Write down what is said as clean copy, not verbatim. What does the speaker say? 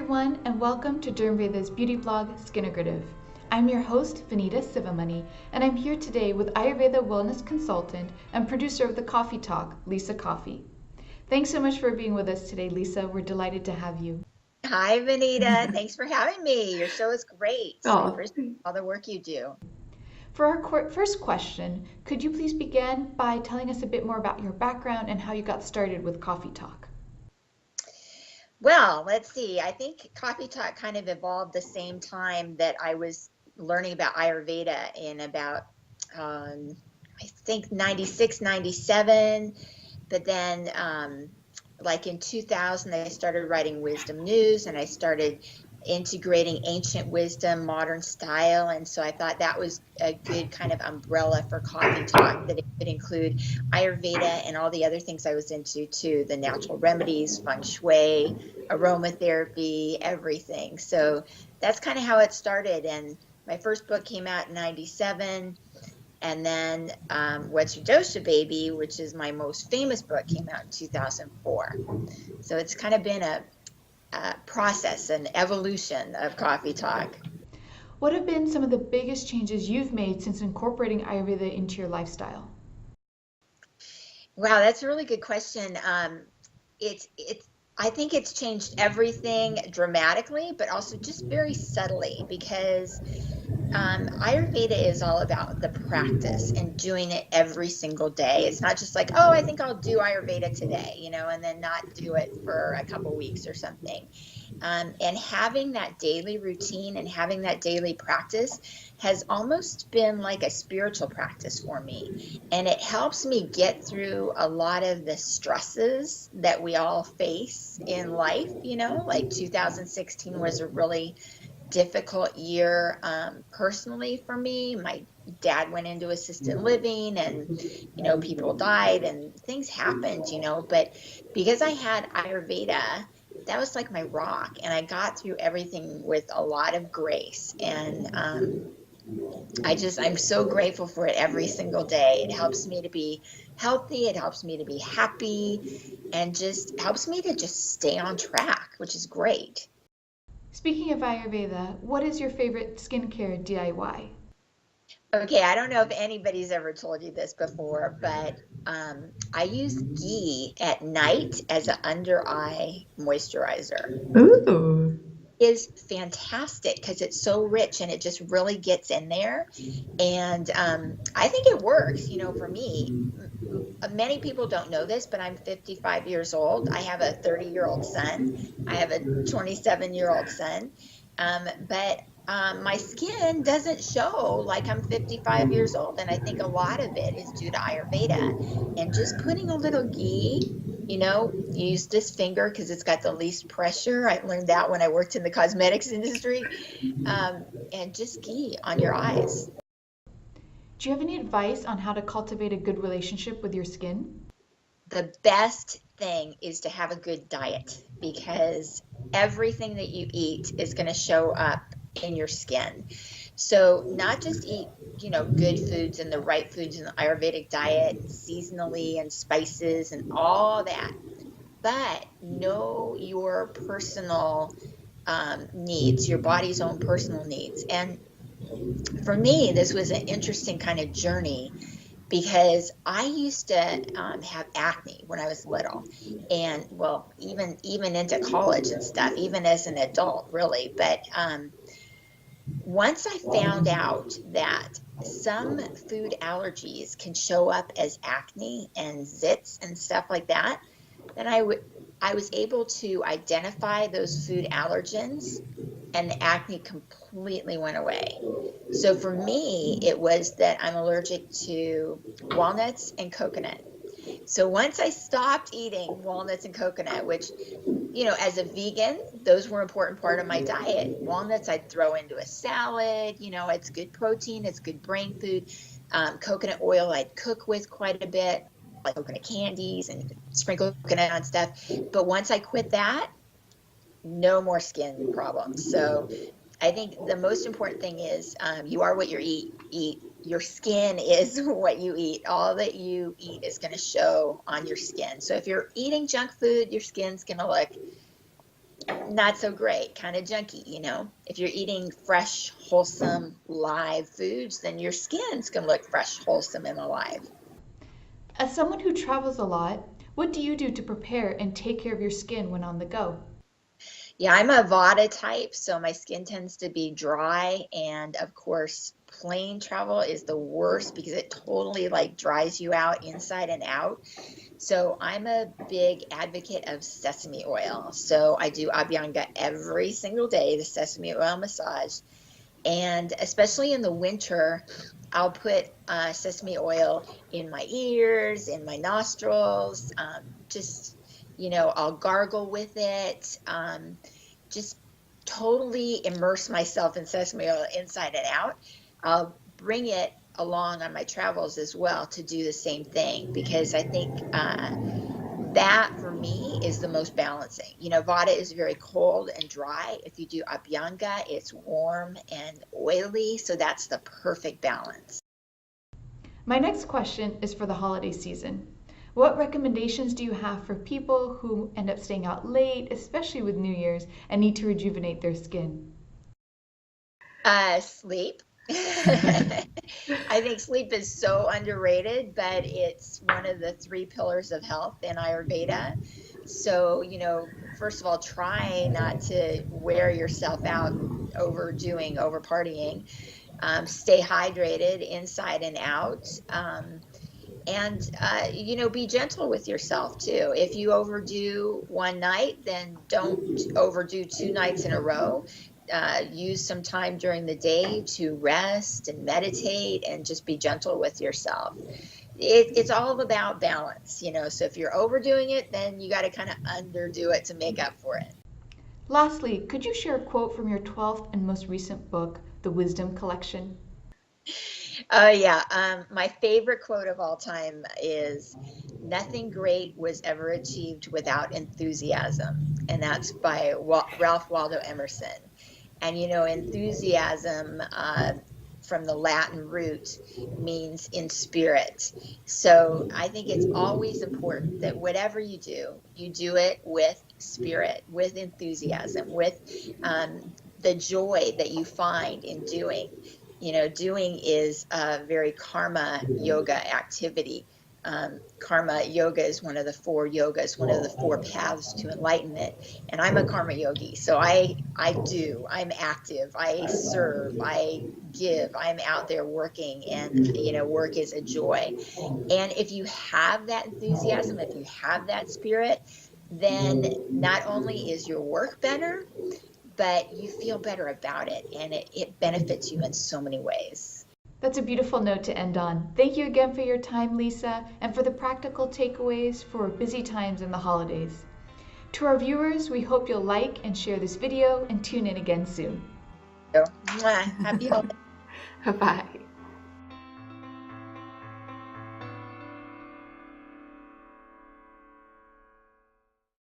everyone, and welcome to Ayurveda's beauty blog, Skinterview. I'm your host, Vanita Sivamani, and I'm here today with Ayurveda Wellness Consultant and producer of the Coffee Talk, Lissa Coffey. Thanks so much for being with us today, Lissa. We're delighted to have you. Hi, Vanita. Thanks for having me. Your show is great. I appreciate all the work you do. For our first question, could you please begin by telling us a bit more about your background and how you got started with Coffee Talk? Well, let's see. I think Coffee Talk kind of evolved the same time that I was learning about Ayurveda in about, I think 96, 97. But then, like in 2000, I started writing Wisdom News and I started integrating ancient wisdom, modern style. And so I thought that was a good kind of umbrella for Coffee Talk, that it could include Ayurveda and all the other things I was into too, the natural remedies, feng shui, aromatherapy, everything. So that's kind of how it started. And my first book came out in 97. And then What's Your Dosha Baby, which is my most famous book, came out in 2004. So it's kind of been a process, an evolution of Coffee Talk. What have been some of the biggest changes you've made since incorporating Ayurveda into your lifestyle? Wow, that's a really good question. I think it's changed everything dramatically, but also just very subtly, because Ayurveda is all about the practice and doing it every single day. It's not just like, oh, I think I'll do Ayurveda today, and then not do it for a couple weeks or something. And having that daily routine and having that daily practice has almost been like a spiritual practice for me. And it helps me get through a lot of the stresses that we all face in life. Like 2016 was a really difficult year personally for me. My dad went into assisted living and people died and things happened, but because I had Ayurveda, that was like my rock, and I got through everything with a lot of grace. And I'm so grateful for it every single day. It helps me to be healthy, it helps me to be happy, and just helps me to just stay on track, which is great. Speaking of Ayurveda, what is your favorite skincare DIY? Okay, I don't know if anybody's ever told you this before, but I use ghee at night as an under eye moisturizer. Ooh. Is fantastic because it's so rich and it just really gets in there. And I think it works, for me. Many people don't know this, but I'm 55 years old. I have a 30-year-old son. I have a 27-year-old son. But my skin doesn't show like I'm 55 years old. And I think a lot of it is due to Ayurveda. And just putting a little ghee, use this finger because it's got the least pressure. I learned that when I worked in the cosmetics industry. And just ghee on your eyes. Do you have any advice on how to cultivate a good relationship with your skin? The best thing is to have a good diet, because everything that you eat is going to show up in your skin. So not just eat, good foods and the right foods in the Ayurvedic diet, seasonally, and spices and all that, but know your personal needs, your body's own personal needs. And for me, this was an interesting kind of journey, because I used to have acne when I was little, and well, even into college and stuff, even as an adult, really. But once I found out that some food allergies can show up as acne and zits and stuff like that, then I was able to identify those food allergens, and the acne completely went away. So for me, it was that I'm allergic to walnuts and coconut. So once I stopped eating walnuts and coconut, which, as a vegan, those were an important part of my diet. Walnuts I'd throw into a salad, it's good protein, it's good brain food. Coconut oil I'd cook with quite a bit, like coconut candies, and sprinkle coconut on stuff. But once I quit that, no more skin problems. So I think the most important thing is you are what you eat. Your skin is what you eat. All that you eat is going to show on your skin. So if you're eating junk food, your skin's going to look not so great, kind of junky, you know. If you're eating fresh, wholesome, live foods, then your skin's going to look fresh, wholesome, and alive. As someone who travels a lot, what do you do to prepare and take care of your skin when on the go? Yeah, I'm a Vata type, so my skin tends to be dry. And of course, plane travel is the worst because it totally like dries you out inside and out. So I'm a big advocate of sesame oil. So I do Abhyanga every single day, the sesame oil massage. And especially in the winter, I'll put sesame oil in my ears, in my nostrils, just, I'll gargle with it, just totally immerse myself in sesame oil inside and out. I'll bring it along on my travels as well to do the same thing because I think that for me is the most balancing. Vata is very cold and dry. If you do Abhyanga, it's warm and oily. So that's the perfect balance. My next question is for the holiday season. What recommendations do you have for people who end up staying out late, especially with New Year's, and need to rejuvenate their skin? Sleep. I think sleep is so underrated, but it's one of the 3 pillars of health in Ayurveda. So, first of all, try not to wear yourself out overdoing, over partying. Stay hydrated inside and out. And be gentle with yourself too. If you overdo one night, then don't overdo 2 nights in a row. Use some time during the day to rest and meditate and just be gentle with yourself. It's all about balance, so if you're overdoing it, then you got to kind of underdo it to make up for it. Lastly, could you share a quote from your 12th and most recent book, The Wisdom Collection? Oh, yeah. My favorite quote of all time is, "Nothing great was ever achieved without enthusiasm." And that's by Ralph Waldo Emerson. And, enthusiasm from the Latin root means in spirit. So I think it's always important that whatever you do it with spirit, with enthusiasm, with the joy that you find in doing. Doing is a very karma yoga activity. Karma yoga is one of the 4 yogas, one of the 4 paths to enlightenment. And I'm a karma yogi. So I'm active, I serve, I give, I'm out there working, and, work is a joy. And if you have that enthusiasm, if you have that spirit, then not only is your work better, but you feel better about it, and it benefits you in so many ways. That's a beautiful note to end on. Thank you again for your time, Lissa, and for the practical takeaways for busy times in the holidays. To our viewers, we hope you'll like and share this video and tune in again soon. So, happy holidays. Bye-bye.